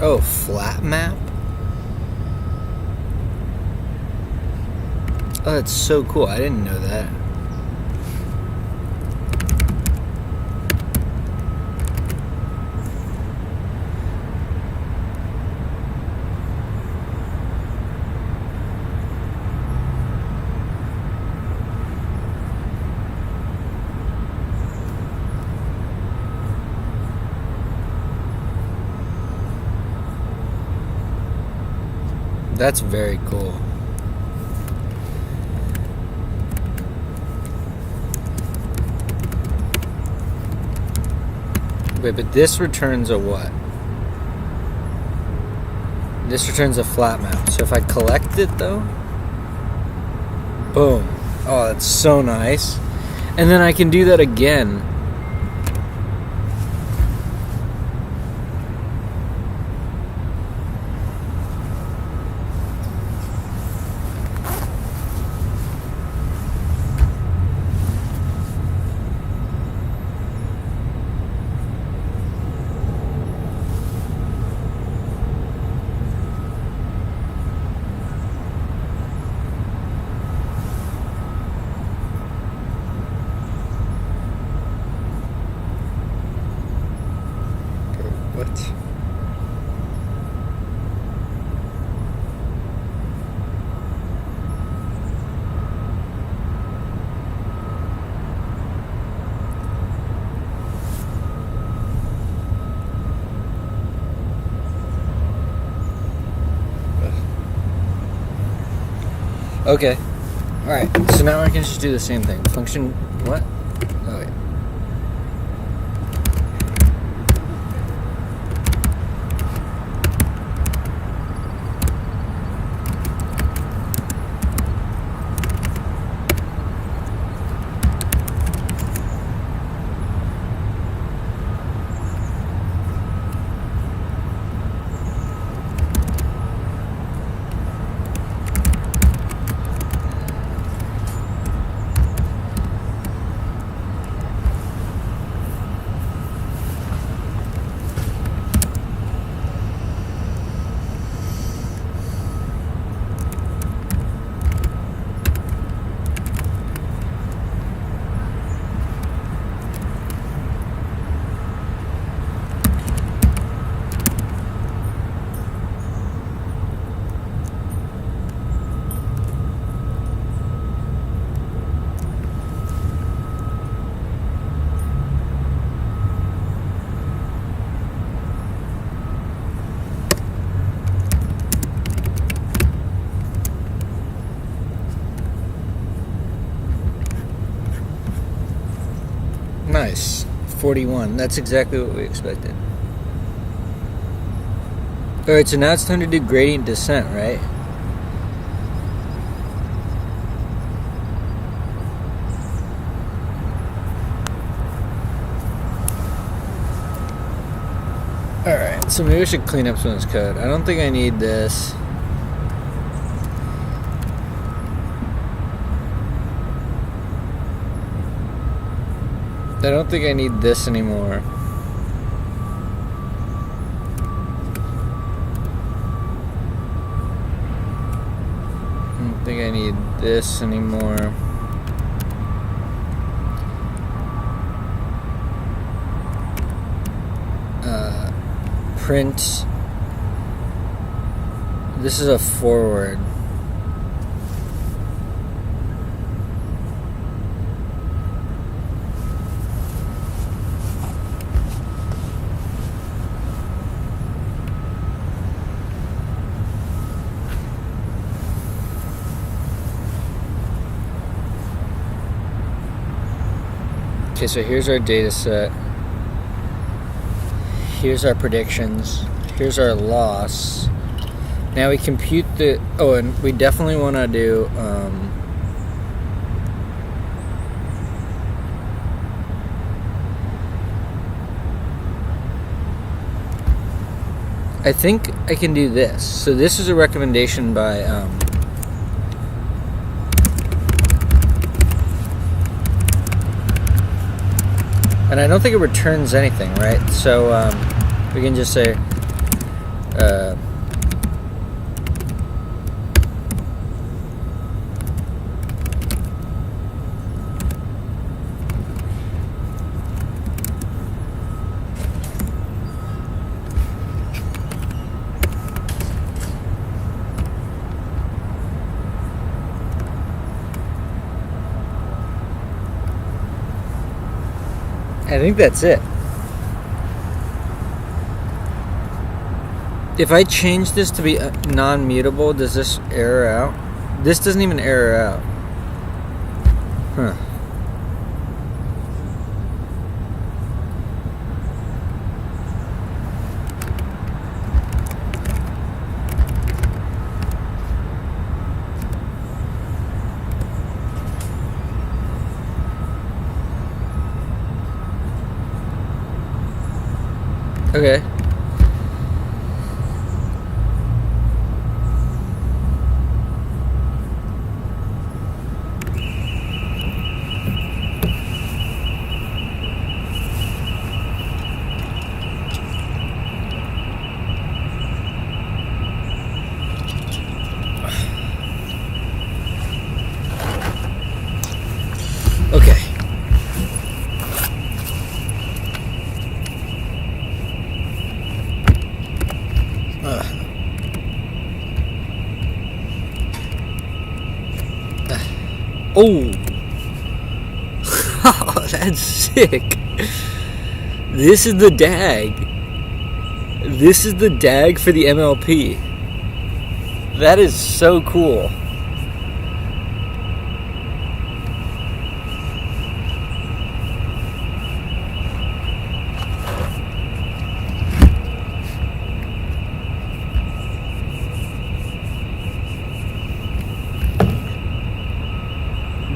Oh, flat map? Oh, that's so cool. I didn't know that. That's very cool. Wait, but this returns a what? This returns a flat map. So if I collect it though, boom. Oh, that's so nice. And then I can do that again. What? Okay. Alright, so now I can just do the same thing. Function, what? Oh, wait. Nice. 41. That's exactly what we expected. Alright, so now it's time to do gradient descent, right? Alright, so maybe I should clean up some of this code. I don't think I need this. I don't think I need this anymore. I don't think I need this anymore. Print. This is a forward. Okay, so here's our data set. Here's our predictions. Here's our loss. Now we compute the... Oh, and we definitely want to do... I think I can do this. So this is a recommendation by... and I don't think it returns anything, right? So we can just say I think that's it. If I change this to be non-mutable, does this error out? This doesn't even error out. Huh. Okay. Okay. Oh! That's sick! This is the DAG. This is the DAG for the MLP. That is so cool.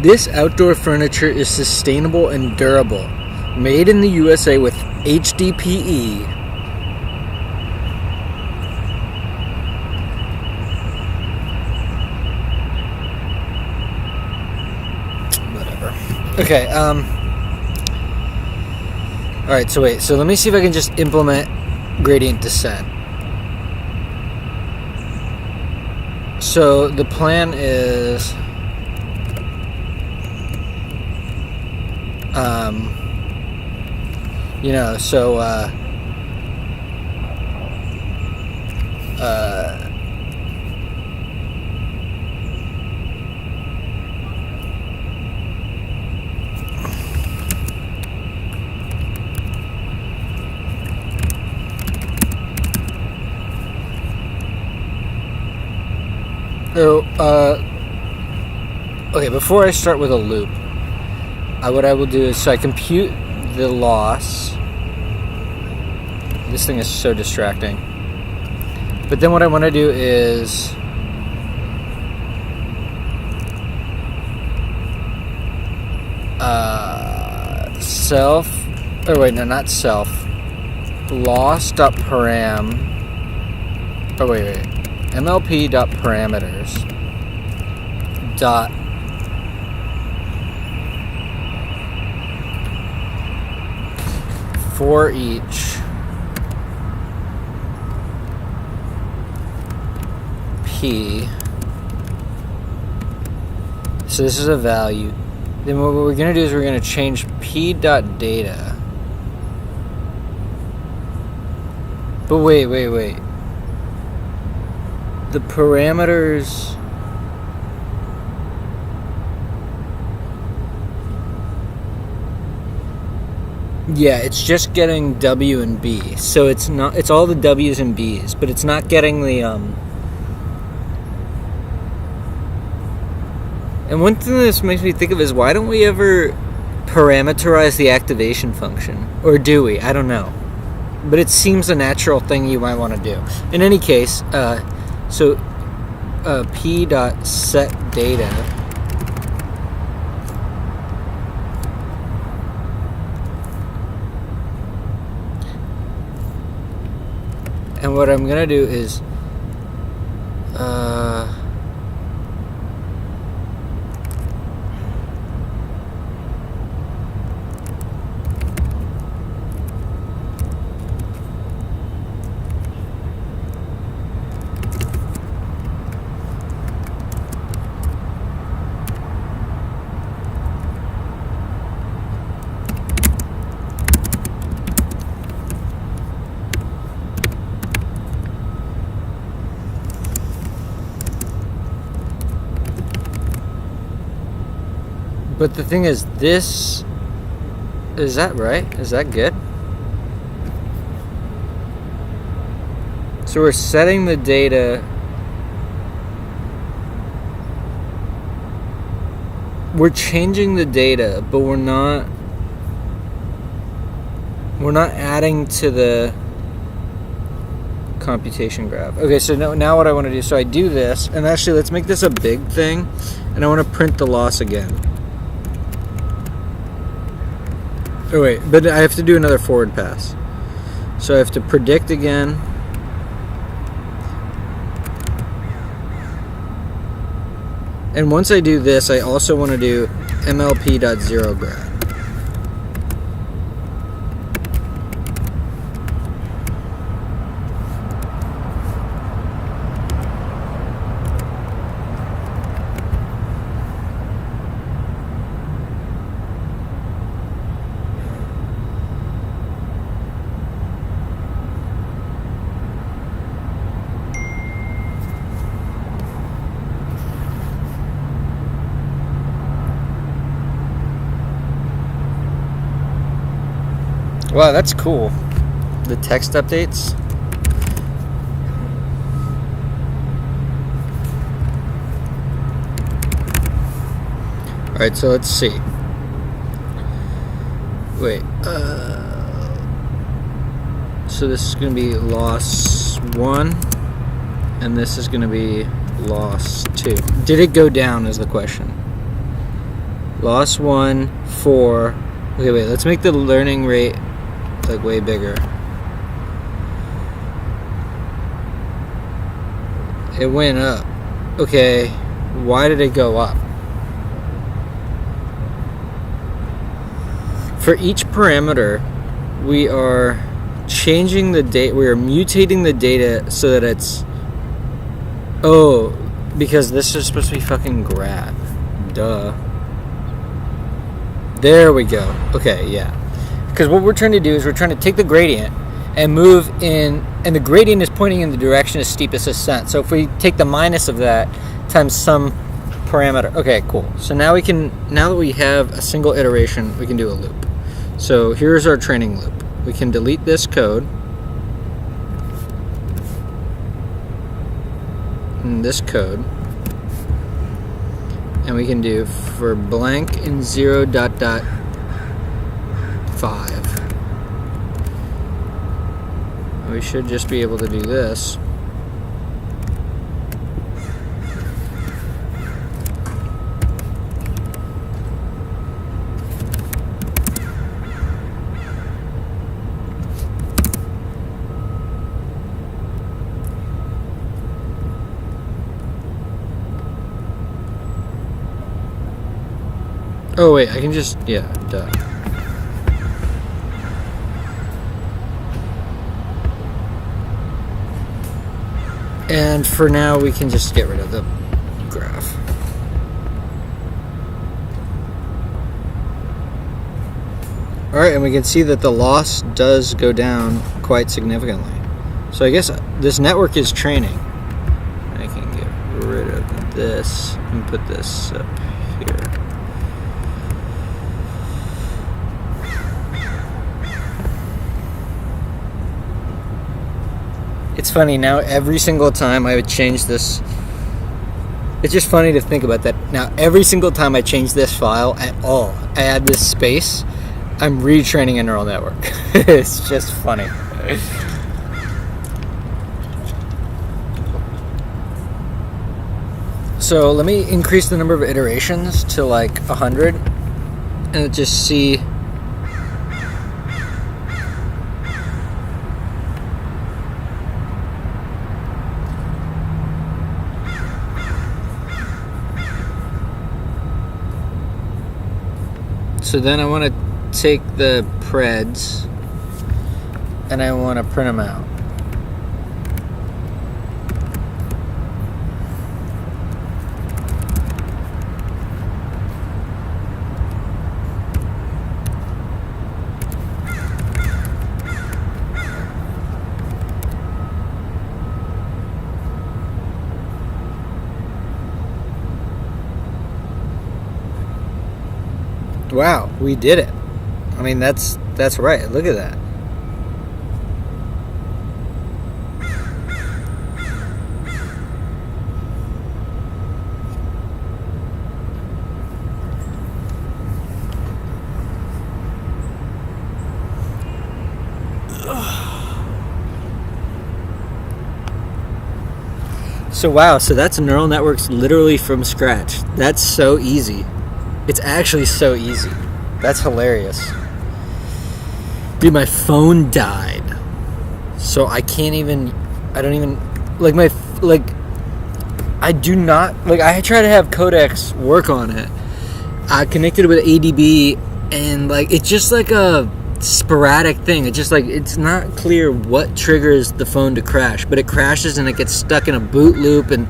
This outdoor furniture is sustainable and durable. Made in the USA with HDPE. Whatever. Okay, alright, so wait. So let me see if I can just implement gradient descent. So the plan is... okay, before I start with a loop, what I will do is, so I compute the loss. This thing is so distracting. But then what I want to do is loss.param. Oh wait. MLP.parameters dot for each P. So this is a value. Then what we're going to do is we're going to change P.data. But wait. The parameters... Yeah, it's just getting W and B. So it's all the W's and B's, but it's not getting the And one thing this makes me think of is, why don't we ever parameterize the activation function? Or do we? I don't know. But it seems a natural thing you might want to do. In any case, P.setData. And what I'm going to do is But the thing is, this... Is that right? Is that good? So we're setting the data... We're changing the data, but we're not adding to the computation graph. Okay, so now what I want to do, so I do this, and actually let's make this a big thing, and I want to print the loss again. Oh wait, but I have to do another forward pass. So I have to predict again. And once I do this, I also want to do mlp.0grad. Wow, that's cool. The text updates. Alright, so let's see. Wait, so this is going to be loss 1, and this is going to be loss 2. Did it go down is the question. Loss 1, 4. Okay, wait, let's make the learning rate like way bigger. It went up. Okay, why did it go up? For each parameter, we are changing the data, we are mutating the data so that it's... Oh, because this is supposed to be fucking grad. Duh. There we go. Okay, yeah. Because what we're trying to do is we're trying to take the gradient and move in, and the gradient is pointing in the direction of steepest ascent. So if we take the minus of that times some parameter. Okay, cool. So now now that we have a single iteration, we can do a loop. So here's our training loop. We can delete this code. And this code. And we can do for blank and 0 dot dot 5. We should just be able to do this. Oh wait, I can just, yeah, duh. And for now, we can just get rid of the graph. Alright, and we can see that the loss does go down quite significantly. So I guess this network is training. I can get rid of this and put this up here. It's funny, now every single time I would change this, it's just funny to think about that. Now every single time I change this file at all, I add this space, I'm retraining a neural network. It's just funny. So let me increase the number of iterations to like 100 and just see. So then I want to take the preds and I want to print them out. Wow, we did it. I mean, that's right. Look at that. So wow, so that's neural networks literally from scratch. That's so easy. It's actually so easy. That's hilarious. Dude, my phone died. So I don't even, I do not, I try to have Codex work on it. I connected with ADB, and it's just a sporadic thing. It's just it's not clear what triggers the phone to crash, but it crashes and it gets stuck in a boot loop, and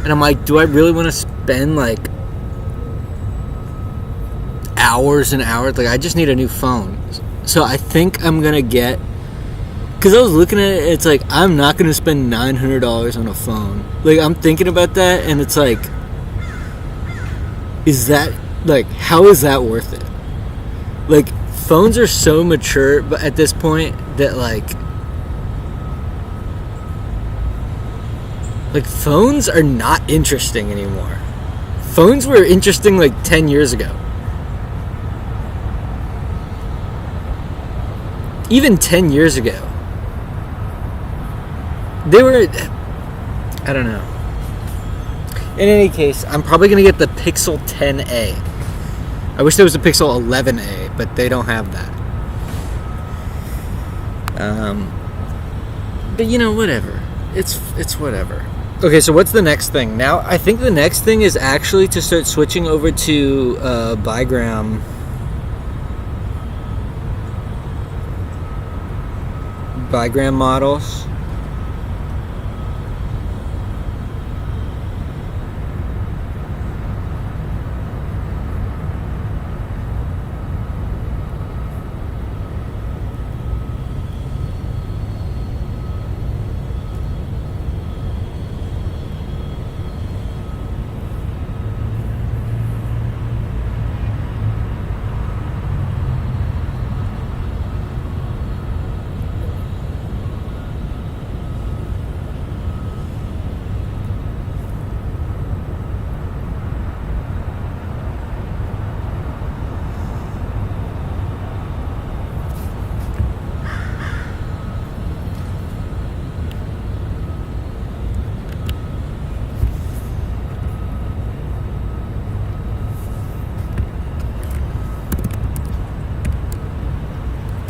I'm like, do I really want to spend hours and hours? I just need a new phone. So I think I'm gonna get, because I was looking at it, it's I'm not gonna spend $900 on a phone. I'm thinking about that, and it's is that how is that worth it? Phones are so mature, but at this point that phones are not interesting anymore. Phones were interesting 10 years ago. Even 10 years ago. They were, I don't know. In any case, I'm probably going to get the Pixel 10a. I wish there was a Pixel 11a, but they don't have that. But whatever. It's whatever. Okay, so what's the next thing? Now, I think the next thing is actually to start switching over to bigram models.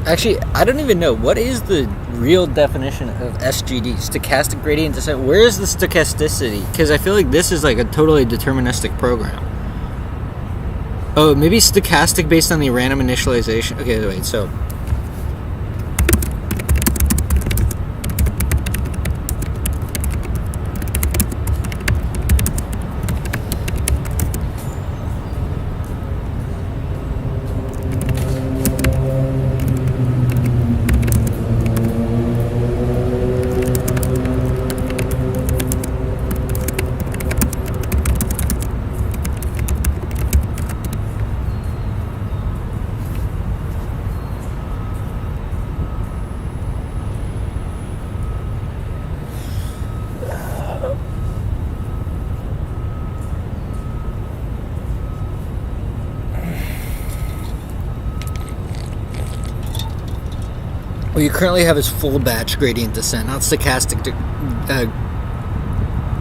Actually, I don't even know. What is the real definition of SGD? Stochastic gradient descent. Where is the stochasticity? Because I feel like this is a totally deterministic program. Oh, maybe stochastic based on the random initialization. Okay, wait, so... What you currently have is full batch gradient descent, not stochastic.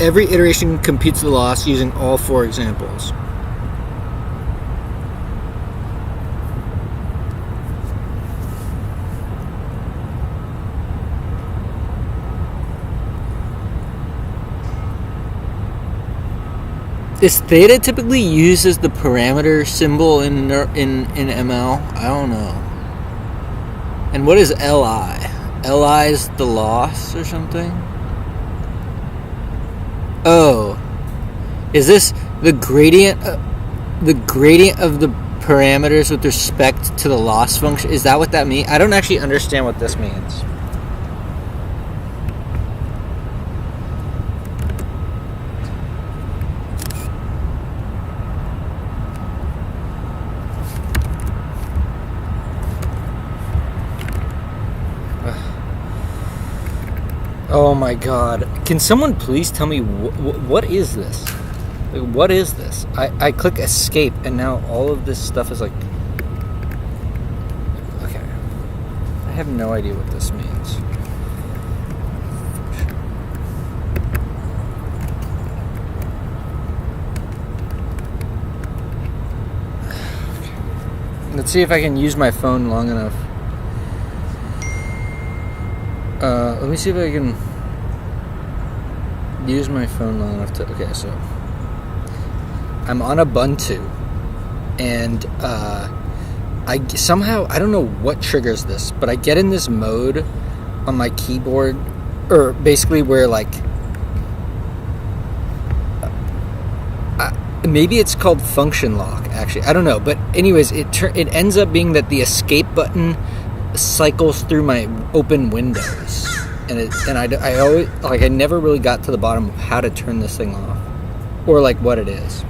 Every iteration computes the loss using all 4 examples. Is theta typically used as the parameter symbol in ML? I don't know. And what is Li? Li is the loss or something? Oh. Is this the gradient of the parameters with respect to the loss function? Is that what that means? I don't actually understand what this means. Oh my god. Can someone please tell me what is this? Like, what is this? I click escape and now all of this stuff is like... Okay. I have no idea what this means. Let's see if I can use my phone long enough. Let me see if I can use my phone long enough to... Okay, so I'm on Ubuntu, and I somehow, I don't know what triggers this, but I get in this mode on my keyboard, or basically where like maybe it's called function lock, actually. I don't know, but anyways, it ends up being that the escape button cycles through my open windows, and I always, like, I never really got to the bottom of how to turn this thing off, or like what it is.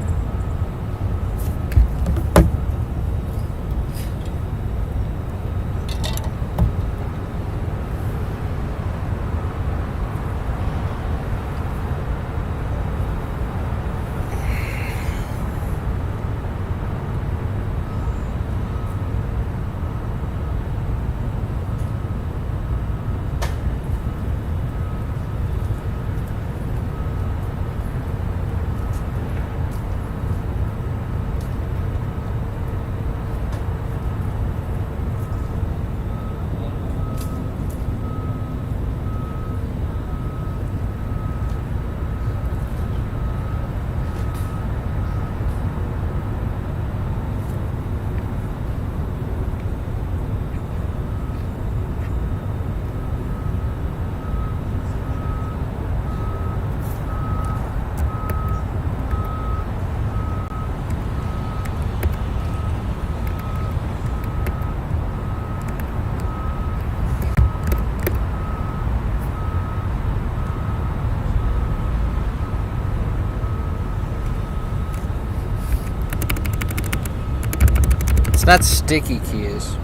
Not sticky keys.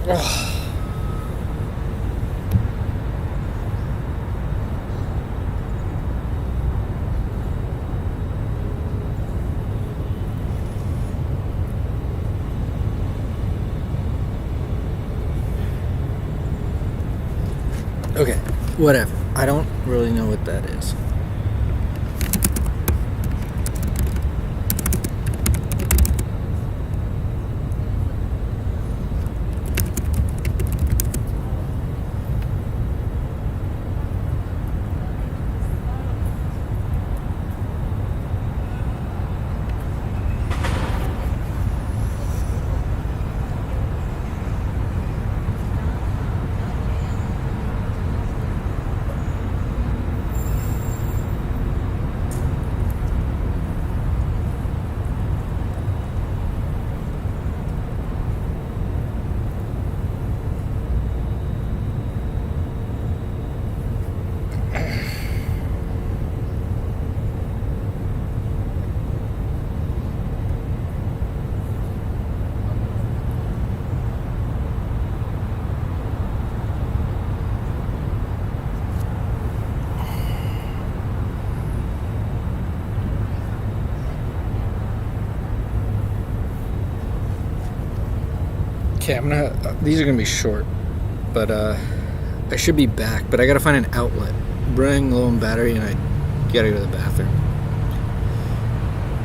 Ugh. Okay, whatever. I don't really know what that is. Okay, these are gonna be short, but I should be back, but I gotta find an outlet. I'm running low on battery and I gotta go to the bathroom.